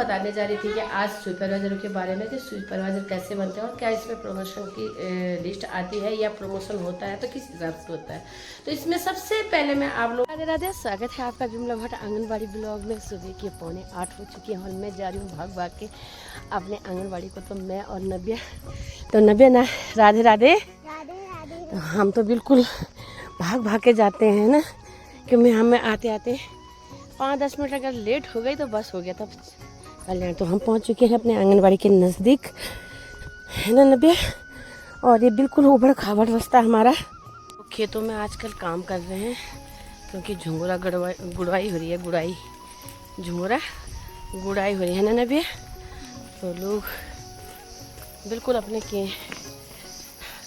बताने जा रही थी कि आज सुपरवाइजर के बारे में, कि सुपरवाइजर कैसे बनते हैं और क्या इसमें प्रमोशन की लिस्ट आती है या प्रमोशन होता है तो किस हिसाब से होता है। तो इसमें सबसे पहले मैं आप लोग राधे राधे, स्वागत है आपका विमला भट्ट आंगनबाड़ी ब्लॉग में। सुबह के 7:45 हो चुकी है और मैं जा रही हूँ भाग भाग के अपने आंगनबाड़ी को। तो मैं और नव्या, तो नव्या ना राधे राधे, तो हम तो बिल्कुल भाग भाग के जाते हैं ना, क्योंकि हमें आते आते 5-10 मिनट अगर लेट हो गई तो बस हो गया तब कल्याण। तो हम पहुंच चुके हैं अपने आंगनबाड़ी के नज़दीक, है ना नव्या। और ये बिल्कुल ऊबड़ खाबड़ रास्ता हमारा। खेतों में आजकल काम कर रहे हैं क्योंकि झुंगुरा गुड़ाई हो रही है, गुड़ाई झुंगुरा गुड़ाई हो रही है ना नव्या। तो लोग बिल्कुल अपने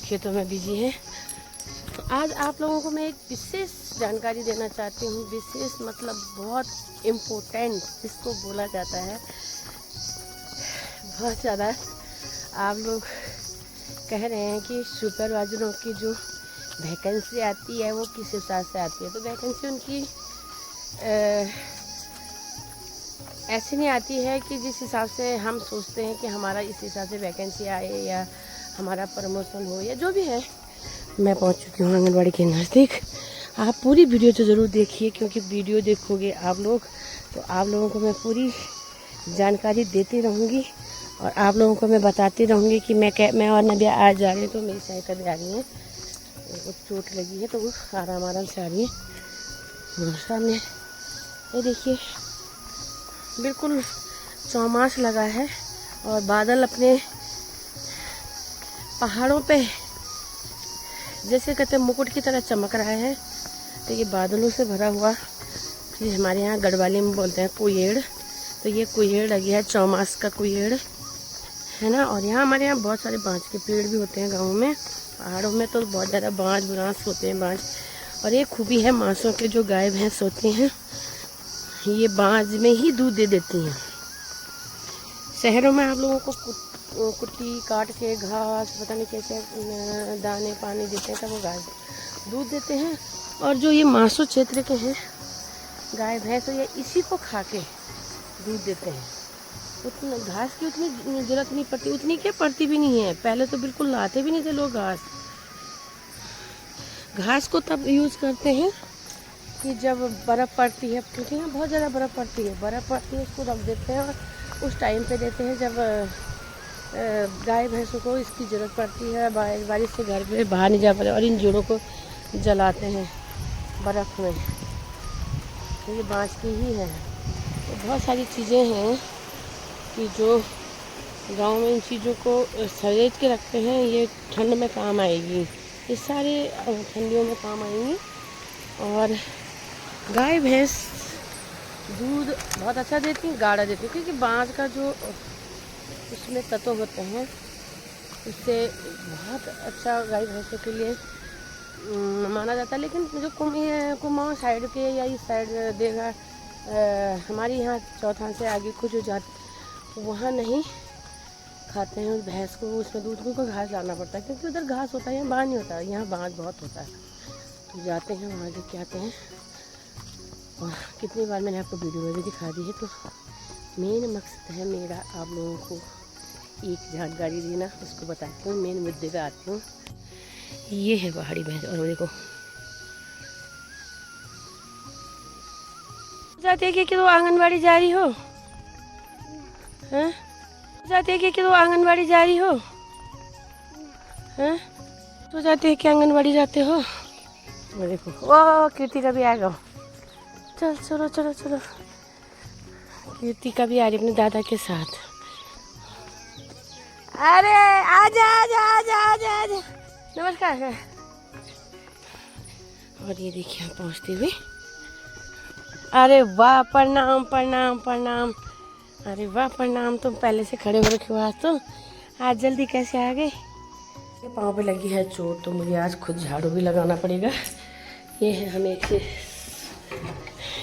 खेतों में बिजी हैं। तो आज आप लोगों को मैं एक विशेष जानकारी देना चाहती हूँ। विशेष मतलब बहुत इम्पोर्टेंट इसको बोला जाता है, बहुत ज़्यादा। आप लोग कह रहे हैं कि सुपरवाइजरों की जो वैकेंसी आती है वो किस हिसाब से आती है। तो वैकेंसी उनकी ऐसी नहीं आती है कि जिस हिसाब से हम सोचते हैं कि हमारा इस हिसाब से वैकेंसी आए या हमारा प्रमोशन हो या जो भी है। मैं पहुंच चुकी हूँ आंगनबाड़ी के नज़दीक। आप पूरी वीडियो तो ज़रूर देखिए, क्योंकि वीडियो देखोगे आप लोग तो आप लोगों को मैं पूरी जानकारी देती रहूँगी और आप लोगों को मैं बताती रहूँगी कि मैं और नव्या आज जा रही हूँ। तो मेरी सहायता भी आ रही है, उनको चोट लगी है तो वो आराम आराम से आ रही है। और सामने ये देखिए बिल्कुल चौमास लगा है और बादल अपने पहाड़ों पे जैसे कहते हैं मुकुट की तरह चमक रहा है। तो ये बादलों से भरा हुआ, ये हमारे यहाँ गढ़वाली में बोलते हैं कुएड़। तो ये कुएड़ लगी है, चौमास का कुएड़ है ना। और यहाँ हमारे यहाँ बहुत सारे बाँस के पेड़ भी होते हैं गाँव में। पहाड़ों में तो बहुत ज़्यादा बाँस होते हैं, बाँस। और एक खूबी है मांसों के, जो गाय भैंस होती हैं ये बाँस में ही दूध दे देती हैं। शहरों में आप लोगों को कुट्टी काट के घास पता नहीं कैसे दाने पानी देते हैं तब वो गाय दूध देते हैं। और जो ये मासू क्षेत्र के हैं गाय भैंस, तो ये इसी को खा के दूध देते हैं। उतना घास की उतनी ज़रूरत नहीं पड़ती, उतनी क्या पड़ती भी नहीं है। पहले तो बिल्कुल लाते भी नहीं थे लोग घास को तब यूज़ करते हैं कि जब बर्फ़ पड़ती है, क्योंकि यहाँ बहुत ज़्यादा बर्फ़ पड़ती है उसको रख देते हैं और उस टाइम पे देते हैं जब गाय भैंसों को इसकी ज़रूरत पड़ती है। बारिश से घर पे बाहर नहीं जा पाते और इन जोड़ों को जलाते हैं बर्फ़ में। तो ये बाँस की ही है। तो बहुत सारी चीज़ें हैं कि जो गांव में इन चीज़ों को सहेज के रखते हैं। ये ठंड में काम आएगी, ये सारे ठंडियों में काम आएंगी। और गाय भैंस दूध बहुत अच्छा देती है, गाढ़ा देती है, क्योंकि बाँस का जो उसमें तत्व होते हैं उससे बहुत अच्छा गाय भैंसों के लिए माना जाता है। लेकिन जो कुमाऊं साइड के या इस साइड देगा हमारी यहाँ चौथान से आगे कुछ जात वहाँ नहीं खाते हैं उस भैंस को, उसमें दूध को घास डालना पड़ता है, क्योंकि उधर घास होता है, यहाँ बाँस नहीं होता है। यहाँ बाँस बहुत होता है। तो जाते हैं वहाँ लेके आते हैं। और कितनी बार मैंने आपको वीडियो में भी दिखा दी है। तो मेन मकसद है मेरा आप लोगों को एक जानकारी देना, उसको बताती हूँ। मेन मुद्दे पे आती हूँ। ये है पहाड़ी भैंस। और वो देखो जाती है कि तो आंगनबाड़ी जा रही हो, हैं? जाती है कि तो आंगनबाड़ी जा रही हो, हैं? तो जाती है कि आंगनबाड़ी जाते हो। वो देखो वो कीर्ति का भी आएगा। चल चलो चलो चलो, कीर्ति का भी आ रही अपने दादा के साथ। अरे आजा आजा आजा आजा आजा, नमस्कार है। और ये देखिए हम पहुँचते हुए। अरे वाह, प्रणाम प्रणाम प्रणाम। अरे वाह प्रणाम, तुम पहले से खड़े हो रखे हो आज। तो आज जल्दी कैसे आ गए? ये पाँव पे लगी है चोट, तो मुझे आज खुद झाड़ू भी लगाना पड़ेगा। ये है, हमें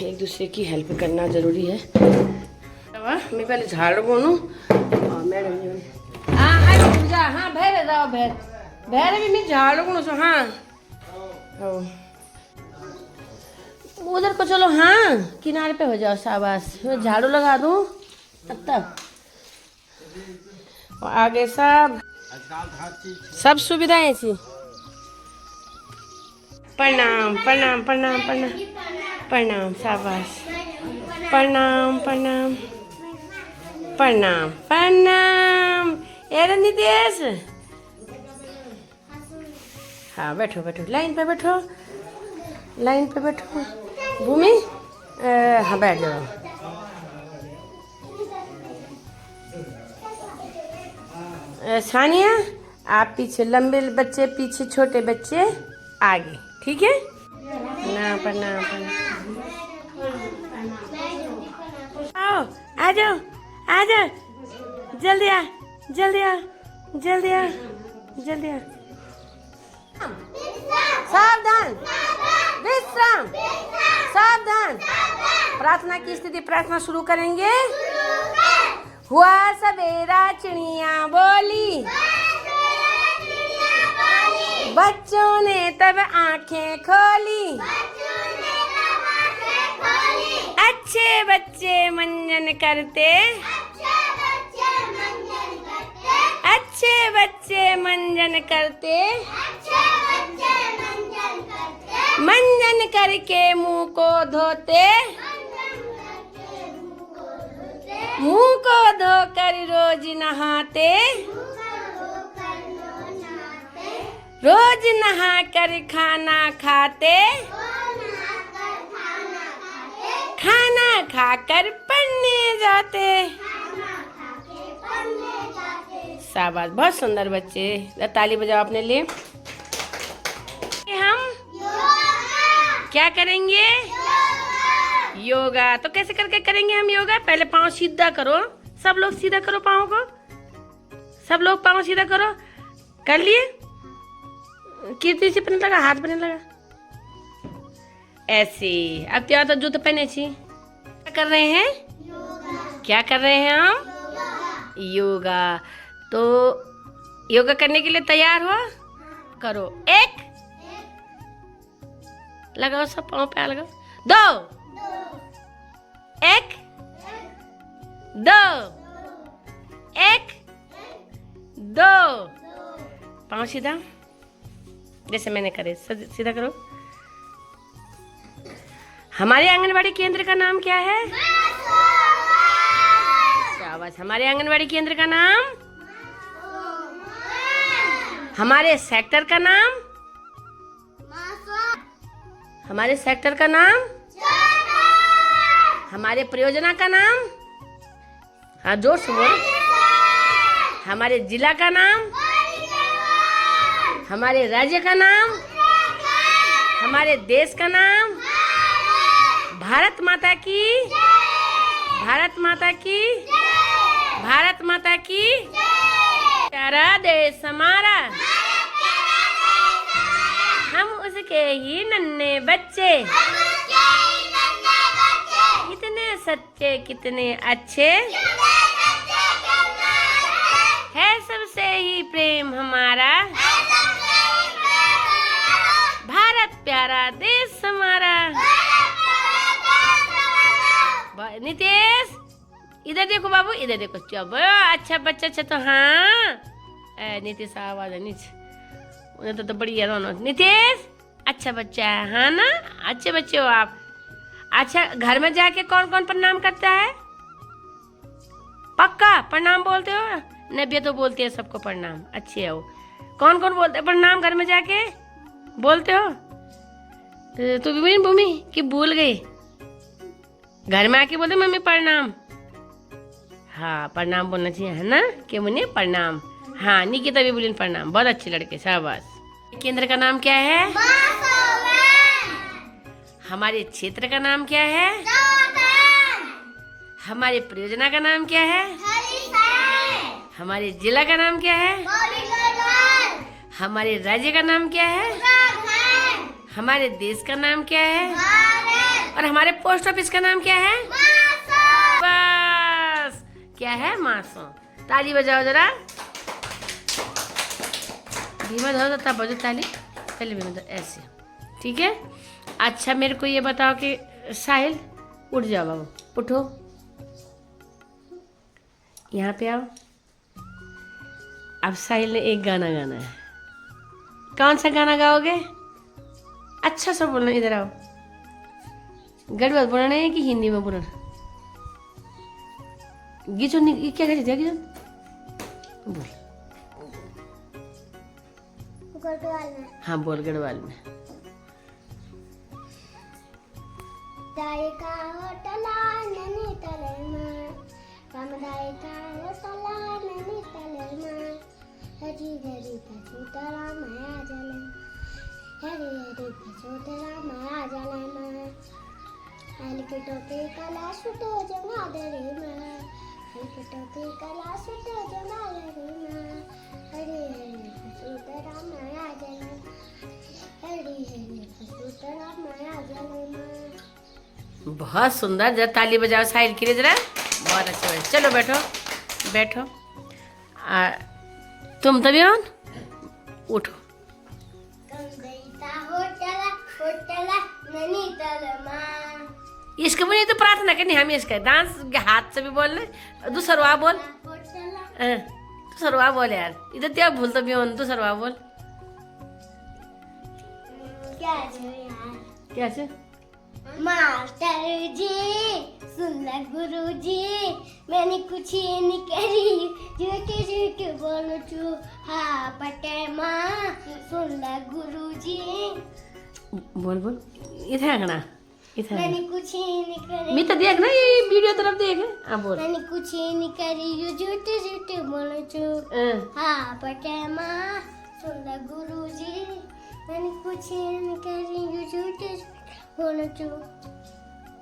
एक दूसरे की हेल्प करना ज़रूरी है। मैं पहले झाड़ू बोनूँ और मैडम हाँ भैर जाओ भैर भी मैं झाड़ू बोनूँ सो। हाँ उधर को चलो, हाँ किनारे पे हो जाओ, शाबाश। मैं झाड़ू लगा दूँ तब और आगे सब सुविधाएं थी। प्रणाम प्रणाम प्रणाम प्रणाम प्रणाम, शाबाश, प्रणाम प्रणाम प्रणाम प्रणाम। ए नितेश, हाँ बैठो बैठो, लाइन पे बैठो, लाइन पे बैठो। भूमि, हाँ बैठ जाओ। सानिया, आप पीछे, लंबे बच्चे पीछे, छोटे बच्चे आगे, ठीक है ना। प्रणाम प्रणाम। आओ, आ जाओ आ जाओ, जल्दी आ जल्दी आ जल्दी आ जल्दी आ। सावधान, विश्राम, सावधान। प्रार्थना की स्थिति, प्रार्थना शुरू करेंगे। हुआ सवेरा चिड़िया बोली, बच्चों ने तब आंखें खोली, अच्छे बच्चे मंजन करते, अच्छे बच्चे मंजन करते, मंजन करके मुंह को धोते, मुंह को धोकर रोज नहाते, रोज नहाकर खाना खाते, खाना खाकर पढ़ने जाते। शाबाश, बहुत सुंदर बच्चे, ताली बजाओ अपने लिए। हम क्या करेंगे? योगा। तो कैसे करके करेंगे हम योगा? पहले पाँव सीधा करो, सब लोग सीधा करो पाँव को, सब लोग पाँव सीधा करो। कर लिए? कीर्ति से पहने लगा, हाथ पहने लगा ऐसे। अब क्या तो जूते पहने छी। क्या कर रहे हैं? योगा। क्या कर रहे हैं हम? योगा। तो योगा करने के लिए तैयार हो? करो। एक, लगाओ, सब पाँव पे लगाओ। दो, एक, दो, एक, दो। पाँव सीधा, जैसे मैंने करे, सीधा करो। हमारे आंगनवाड़ी केंद्र का नाम क्या है? शाबाश। हमारे आंगनवाड़ी केंद्र का नाम? हमारे सेक्टर का नाम? हमारे सेक्टर का नाम? हमारे परियोजना का नाम? हाँ, जोर से बोलो। हमारे जिला का नाम? हमारे राज्य का नाम? हमारे देश का नाम? भारत माता की, भारत माता की, भारत माता की। प्यारा देश हमारा, हम उसके ही नन्हे बच्चे, कितने सच्चे कितने अच्छे, है सबसे ही प्रेम हमारा, भारत प्यारा देश हमारा। नितेश, इधर देखो बाबू, इधर देखो। चलो, अच्छा बच्चा, अच्छा तो हाँ। नितेश आवाज है नीचे, उन्हें तो बढ़िया दोनों। नितेश अच्छा बच्चा है, हाँ ना, अच्छे बच्चे हो आप। अच्छा, घर में जाके कौन कौन प्रणाम करता है? पक्का प्रणाम बोलते हो? नब्या तो बोलती है सबको प्रणाम, अच्छी है वो। कौन कौन बोलते हैं प्रणाम घर में जाके? बोलते हो? तो भूमि कि भूल गई? घर में आके बोलते मम्मी प्रणाम। हाँ, प्रणाम बोलना चाहिए, है ना, कि मुझे प्रणाम। हाँ, निकिता भी बोली प्रणाम, बहुत अच्छे लड़के, शाबाश। केंद्र का नाम क्या है? हमारे क्षेत्र का नाम क्या है? हमारे परियोजना का नाम क्या है? हमारे जिला का नाम क्या है? हमारे राज्य का नाम क्या है? हमारे देश का नाम क्या है? और हमारे पोस्ट ऑफिस का नाम क्या है? बस, क्या है? मासो। ताली बजाओ जरा, धीमा धो, तब बजो ताली, पहले भी मतलब ऐसे, ठीक है। अच्छा, मेरे को ये बताओ कि साहिल, उठ जाओ बाबू, उठो। यहाँ पे आओ। अब साहिल ने एक गाना गाना है। कौन सा गाना गाओगे? अच्छा सा बोलना। इधर आओ। गड़बड़ बोलना है कि हिंदी में बोलना? गिचो नहीं, क्या कहते थे? बोल। गढ़वाल में। हाँ बोल, गढ़वाल में। दायका होटला ननी तलेमा, रामदायका होटला ननी तलेमा, हरी हरी पछुतरा माया जले, हरी हरी पछुतरा माया जले मा, हल्के टोपी कला सुटे जमा दरे मा, हल्के टोपी कला सुटे जमा दरे मा, हरी हरी पछुतरा माया जले, हरी हरी पछुतरा माया जले मा। बहुत सुंदर। जरा ताली बजाओ साहिल के लिए जरा। बहुत अच्छा है। चलो बैठो बैठो। तुम तभी ऑन उठो। इसके बोलिए तो प्रार्थना करनी हम इसका डांस के हाथ से भी बोल रहे। दूसरा बोल। दूसरा बोल यार। इधर क्या भूल तभी ऑन। दूसरा बोल। क्या है? मास्टर जी सुन ला गुरु जी, मैंने कुछ नहीं करी, झूठे झूठे बोलो चू हाँ पटे माँ, सुन ला गुरु जी। बोल बोल। इधर आना। इधर मैंने कुछ नहीं करी। मैं तो देख ना, ये वीडियो तरफ देख। हाँ बोल। मैंने कुछ नहीं करी, झूठे झूठे बोलो चू हाँ पटे माँ, सुन ला गुरु जी, मैंने कुछ नहीं करी, झूठे बोलो चू।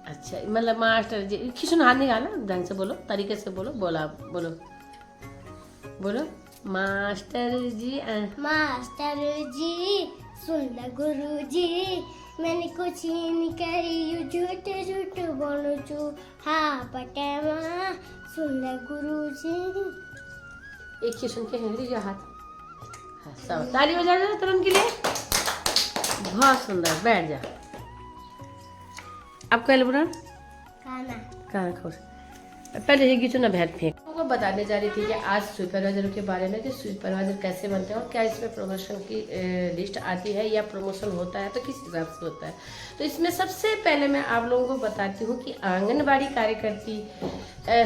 अच्छा मतलब मास्टर जी किशन हाथ निकाला ढंग से बोलो, तरीके से बोलो। बोला बोलो बोलो। मास्टर जी मास्टर जी सुन ला गुरु जी, मैंने कुछ नहीं करी, झूठे झूठे बोलो चू हाँ पटे माँ, सुन ला गुरु जी। एक किशन के हेंगरी जो हाथ। हाँ सब ताली बजा दो तुरंत के लिए। बहुत सुंदर। बैठ जा। अब कल बुरा खाना कहाँ खोज। पहले ये गिचो ना बैठ फेंक। वो बताने जा रही थी कि आज सुपरवाइजरों के बारे में कि सुपरवाइजर कैसे बनते हैं और क्या इसमें प्रमोशन की लिस्ट आती है या प्रमोशन होता है तो किस हिसाब से होता है। तो इसमें सबसे पहले मैं आप लोगों को बताती हूँ कि आंगनबाड़ी कार्यकर्ती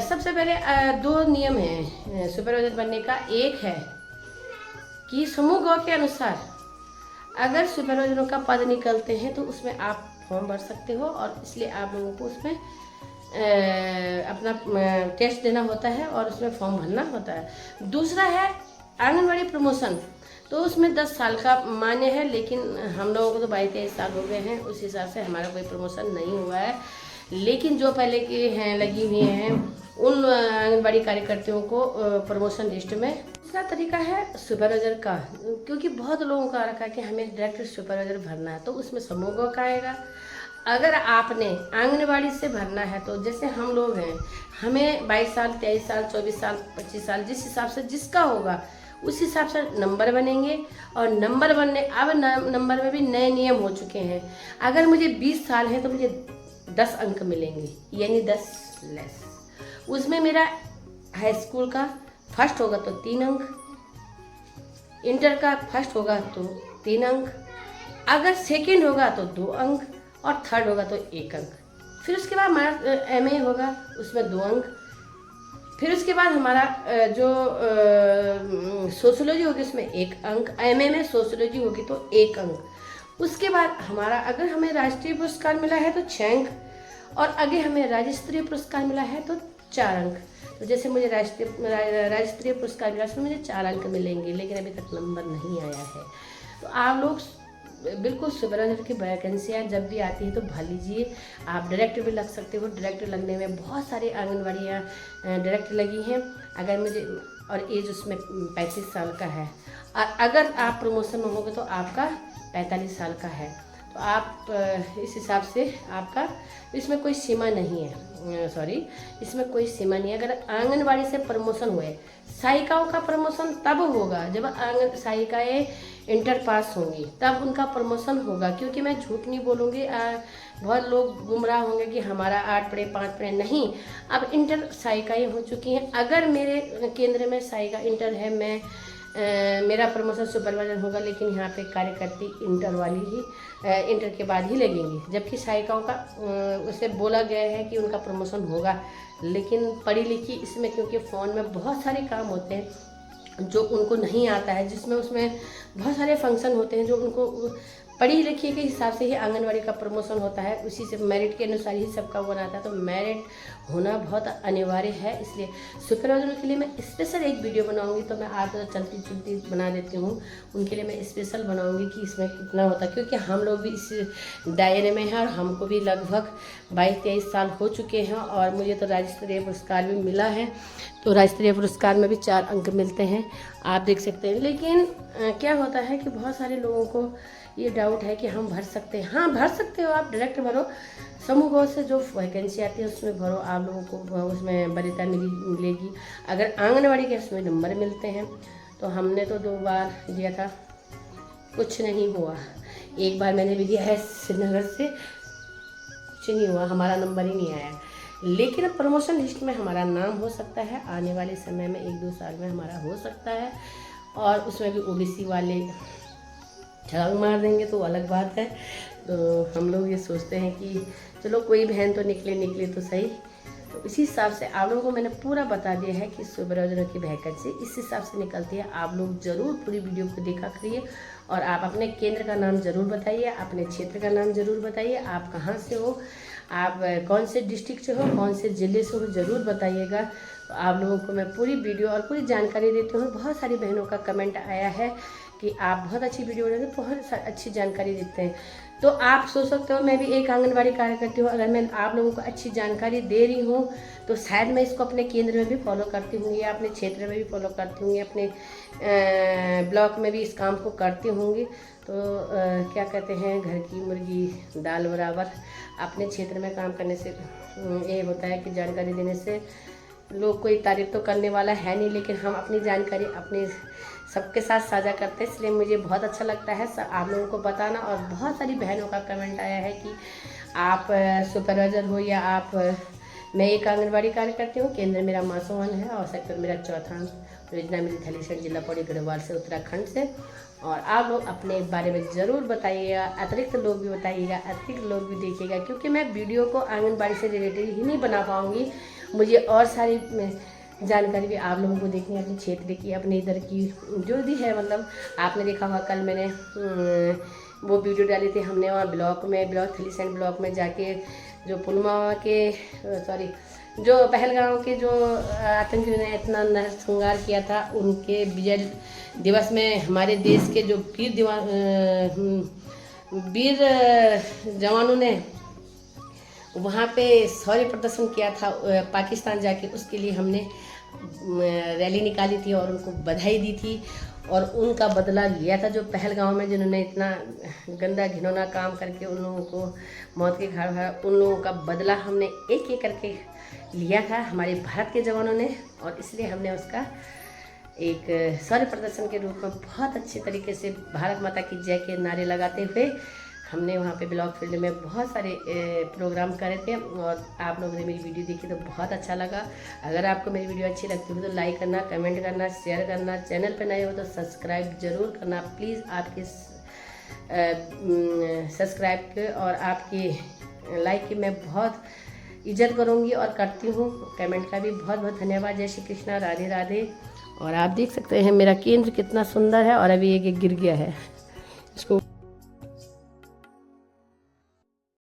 सबसे पहले 2 नियम हैं सुपरवाइजर बनने का। एक है कि समूह गौ के अनुसार अगर सुपरवाइजरों का पद निकलते हैं तो उसमें आप फॉर्म भर सकते हो और इसलिए आप लोगों को उसमें अपना टेस्ट देना होता है और उसमें फॉर्म भरना होता है। दूसरा है आंगनबाड़ी प्रमोशन। तो उसमें 10 साल का मान्य है, लेकिन हम लोगों को तो 22-23 साल हो गए हैं, उस हिसाब से हमारा कोई प्रमोशन नहीं हुआ है। लेकिन जो पहले के हैं लगी हुई हैं उन आंगनबाड़ी कार्यकर्तियों को प्रमोशन लिस्ट में। दूसरा तरीका है सुपरवाइजर का, क्योंकि बहुत लोगों का रखा है कि हमें डायरेक्ट सुपरवाइजर भरना है तो उसमें समूह का आएगा। अगर आपने आंगनबाड़ी से भरना है तो जैसे हम लोग हैं, हमें 22 साल 23 साल 24 साल 25 साल जिस हिसाब से जिसका होगा उस हिसाब से नंबर बनेंगे। और नंबर बनने अब नंबर में भी नए नियम हो चुके हैं। अगर मुझे 20 साल है तो मुझे 10 अंक मिलेंगे, यानी 10 लेस। उसमें मेरा हाई स्कूल का फर्स्ट होगा तो 3 अंक, इंटर का फर्स्ट होगा तो 3 अंक, अगर सेकंड होगा तो 2 अंक और थर्ड होगा तो 1 अंक। फिर उसके बाद हमारा एमए होगा उसमें 2 अंक। फिर उसके बाद हमारा जो सोशियोलॉजी होगी उसमें 1 अंक, एमए में सोशियोलॉजी होगी तो 1 अंक। उसके बाद हमारा अगर हमें राष्ट्रीय पुरस्कार मिला है तो 6 अंक, और अगर हमें राज्य स्तरीय पुरस्कार मिला है तो 4 अंक। तो जैसे मुझे राज्य स्तरीय पुरस्कार मिला उसमें मुझे 4 अंक मिलेंगे, लेकिन अभी तक नंबर नहीं आया है। तो आप लोग बिल्कुल सुपरवाइजर की वैकेंसियाँ जब भी आती है तो भर लीजिए। आप डायरेक्ट भी लग सकते हो। डायरेक्ट लगने में बहुत सारी आंगनबाड़ियाँ डायरेक्ट लगी हैं। अगर मुझे और एज उसमें 35 साल का है, और अगर आप प्रमोशन में होगे तो आपका 45 साल का है। तो आप इस हिसाब से आपका इसमें कोई सीमा नहीं है। सॉरी, इसमें कोई सीमा नहीं है। अगर आंगनबाड़ी से प्रमोशन हुए, सहायिकाओं का प्रमोशन तब होगा जब सहायिकाएँ इंटर पास होंगी, तब उनका प्रमोशन होगा। क्योंकि मैं झूठ नहीं बोलूँगी, बहुत लोग गुमराह होंगे कि हमारा 8 पढ़े 5 पढ़े, नहीं, अब इंटर सहायिकाएँ हो चुकी हैं। अगर मेरे केंद्र में सहायिका इंटर है, मेरा प्रमोशन सुपरवाइजर होगा, लेकिन यहाँ पे कार्यकर्ती इंटर वाली ही इंटर के बाद ही लगेंगी। जबकि सहायिकाओं का उसे बोला गया है कि उनका प्रमोशन होगा, लेकिन पढ़ी लिखी इसमें, क्योंकि फ़ोन में बहुत सारे काम होते हैं जो उनको नहीं आता है, जिसमें उसमें बहुत सारे फंक्शन होते हैं जो उनको पढ़ी लिखी के हिसाब से ही आंगनवाड़ी का प्रमोशन होता है, उसी से मेरिट के अनुसार ही सबका वो आता है। तो मेरिट होना बहुत अनिवार्य है, इसलिए सुपरवाइजरों के लिए मैं स्पेशल एक वीडियो बनाऊंगी। तो मैं आज चलती चलती बना देती हूँ, उनके लिए मैं स्पेशल बनाऊंगी कि इसमें कितना होता है, क्योंकि हम लोग भी इस दायरे में हैं और हमको भी लगभग 22-23 साल हो चुके हैं। और मुझे तो राज्य स्तरीय पुरस्कार भी मिला है, तो राज्य स्तरीय पुरस्कार में भी 4 अंक मिलते हैं, आप देख सकते हैं। लेकिन क्या होता है कि बहुत सारे लोगों को ये डाउट है कि हम भर सकते हैं। हाँ, भर सकते हो, आप डायरेक्ट भरो, समूह गौ से जो वैकेंसी आती है उसमें भरो, आप लोगों को उसमें वरीयता मिलेगी। अगर आंगनवाड़ी के उसमें नंबर मिलते हैं, तो हमने तो 2 बार दिया था, कुछ नहीं हुआ। एक बार मैंने भी दिया है श्रीनगर से, कुछ नहीं हुआ, हमारा नंबर ही नहीं आया। लेकिन अब प्रमोशन लिस्ट में हमारा नाम हो सकता है, आने वाले समय में 1-2 साल में हमारा हो सकता है। और उसमें भी OBC वाले छलांग मार देंगे तो अलग बात है। तो हम लोग ये सोचते हैं कि चलो कोई बहन तो निकले तो सही। तो इसी हिसाब से आप लोगों को मैंने पूरा बता दिया है कि सुपरवाइजरों की वैकेंसी इस हिसाब से निकलती है। आप लोग ज़रूर पूरी वीडियो को देखा करिए और आप अपने केंद्र का नाम ज़रूर बताइए, अपने क्षेत्र का नाम ज़रूर बताइए, आप कहाँ से हो, आप कौन से डिस्ट्रिक्ट से हो, कौन से ज़िले से हो, ज़रूर बताइएगा। तो आप लोगों को मैं पूरी वीडियो और पूरी जानकारी देती हूँ। बहुत सारी बहनों का कमेंट आया है कि आप बहुत अच्छी वीडियो बनाते हैं, बहुत अच्छी जानकारी देते हैं। तो आप सोच सकते हो मैं भी एक आंगनबाड़ी कार्यकर्ती हूँ, अगर मैं आप लोगों को अच्छी जानकारी दे रही हूँ तो शायद मैं इसको अपने केंद्र में भी फॉलो करती हूँ या अपने क्षेत्र में भी फॉलो करती हूँ या अपने ब्लॉक में भी इस काम को करती होंगी। तो क्या कहते हैं, घर की मुर्गी दाल बराबर। अपने क्षेत्र में काम करने से ये होता है कि जानकारी देने से लोग कोई तारीफ तो करने वाला है नहीं, लेकिन हम अपनी जानकारी अपने सबके साथ साझा करते हैं, इसलिए मुझे बहुत अच्छा लगता है आप लोगों को बताना। और बहुत सारी बहनों का कमेंट आया है कि आप सुपरवाइजर हो या आप, मैं एक आंगनबाड़ी कार्यकर्ती हूँ, केंद्र मेरा मासोवन है और सेक्टर मेरा 4था, योजना मेरी थलीसर जिला पौड़ी गढ़वाल से, उत्तराखंड से। और आप लोग अपने बारे में ज़रूर बताइएगा, अतिरिक्त लोग भी बताइएगा, अतिरिक्त लोग भी देखिएगा, क्योंकि मैं वीडियो को आंगनबाड़ी से रिलेटेड ही नहीं बना पाऊँगी, मुझे और सारी जानकारी भी आप लोगों को देखनी है, अपने क्षेत्र की, अपने इधर की जो भी है। मतलब आपने देखा होगा कल मैंने वो वीडियो डाली थी, हमने वहाँ ब्लॉक थलीसैंड ब्लॉक में जाके जो पुलवामा के जो पहलगाम के जो आतंकियों ने इतना नरसंहार किया था, उनके विजय दिवस में हमारे देश के जो वीर जवानों ने वहाँ पे शौर्य प्रदर्शन किया था पाकिस्तान जाके, उसके लिए हमने रैली निकाली थी और उनको बधाई दी थी और उनका बदला लिया था। जो पहलगाम में जिन्होंने इतना गंदा घिनौना काम करके उन लोगों को मौत के घाट उतारा, उन लोगों का बदला हमने एक एक करके लिया था हमारे भारत के जवानों ने। और इसलिए हमने उसका एक शौर्य प्रदर्शन के रूप में बहुत अच्छे तरीके से भारत माता की जय के नारे लगाते हुए हमने वहाँ पे ब्लॉक फील्ड में बहुत सारे प्रोग्राम करे थे। और आप लोगों ने मेरी वीडियो देखी तो बहुत अच्छा लगा। अगर आपको मेरी वीडियो अच्छी लगती हो तो लाइक करना, कमेंट करना, शेयर करना, चैनल पर नए हो तो सब्सक्राइब जरूर करना प्लीज़। आपके सब्सक्राइब के और आपकी लाइक की मैं बहुत इज्जत करूँगी और करती हूँ। कमेंट का भी बहुत बहुत धन्यवाद। जय श्री कृष्णा, राधे राधे। और आप देख सकते हैं मेरा केंद्र कितना सुंदर है और अभी एक गिर गया है इसको।